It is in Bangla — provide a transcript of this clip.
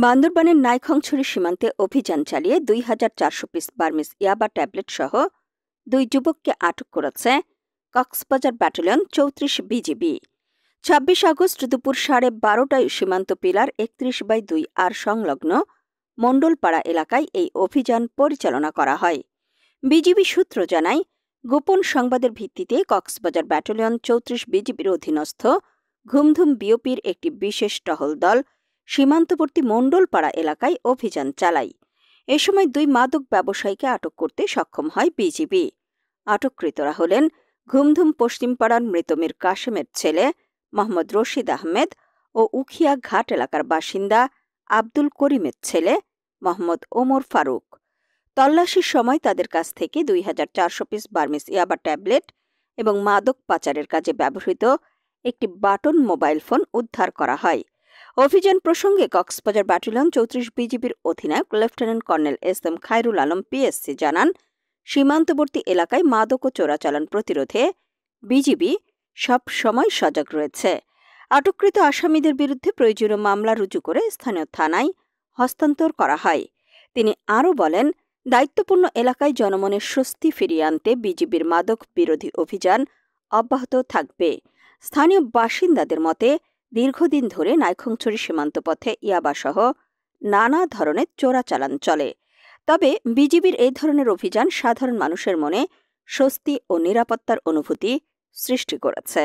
বান্দরবানের নাইখংছড়ি সীমান্তে অভিযান চালিয়ে ২,৪০০ পিস বার্মিজ ইয়াবা ট্যাবলেট সহ ২ যুবককে আটক করেছে কক্সবাজার ব্যাটালিয়ন ৩৪ বিজিবি। ২৬ আগস্ট দুপুর ১২:৩০টায় সীমান্ত পিলার ৩১/২ আর সংলগ্ন মণ্ডলপাড়া এলাকায় এই অভিযান পরিচালনা করা হয়। বিজিবি সূত্র জানায়, গোপন সংবাদের ভিত্তিতে কক্সবাজার ব্যাটালিয়ন ৩৪ বিজিবির অধীনস্থ ঘুমধুম বিওপির একটি বিশেষ টহল দল সীমান্তবর্তী মণ্ডলপাড়া এলাকায় অভিযান চালায়। এ সময় ২ মাদক ব্যবসায়ীকে আটক করতে সক্ষম হয় বিজিবি। আটককৃতরা হলেন ঘুমধুম পশ্চিমপাড়ার মৃত মীর কাশেমের ছেলে মোহাম্মদ রশিদ আহমেদ ও উখিয়া ঘাট এলাকার বাসিন্দা আব্দুল করিমের ছেলে মোহাম্মদ ওমর ফারুক। তল্লাশির সময় তাদের কাছ থেকে ২,৪০০ পিস বার্মিজ ইয়াবা ট্যাবলেট এবং মাদক পাচারের কাজে ব্যবহৃত একটি বাটন মোবাইল ফোন উদ্ধার করা হয়। অভিযান প্রসঙ্গে কক্সবাজার ব্যাটালিয়ন ৩৪ বিজিবির অধিনায়ক lieutenant colonel SM. Khairul Alam PSC জানান, সীমান্তবর্তী এলাকায় মাদক ও চোরাচালান প্রতিরোধে বিজিবি সব সময় সজাগ রয়েছে। আটককৃত আসামিদের বিরুদ্ধে প্রয়োজনীয় মামলা রুজু করে স্থানীয় থানায় হস্তান্তর করা হয়। তিনি আরও বলেন, দায়িত্বপূর্ণ এলাকায় জনমনের স্বস্তি ফিরিয়ে আনতে বিজিবির মাদক বিরোধী অভিযান অব্যাহত থাকবে। স্থানীয় বাসিন্দাদের মতে, দীর্ঘদিন ধরে নাইখংছড়ি সীমান্ত পথে ইয়াবাসহ নানা ধরনের চোরাচালান চলে। তবে বিজিবির এই ধরনের অভিযান সাধারণ মানুষের মনে স্বস্তি ও নিরাপত্তার অনুভূতি সৃষ্টি করেছে।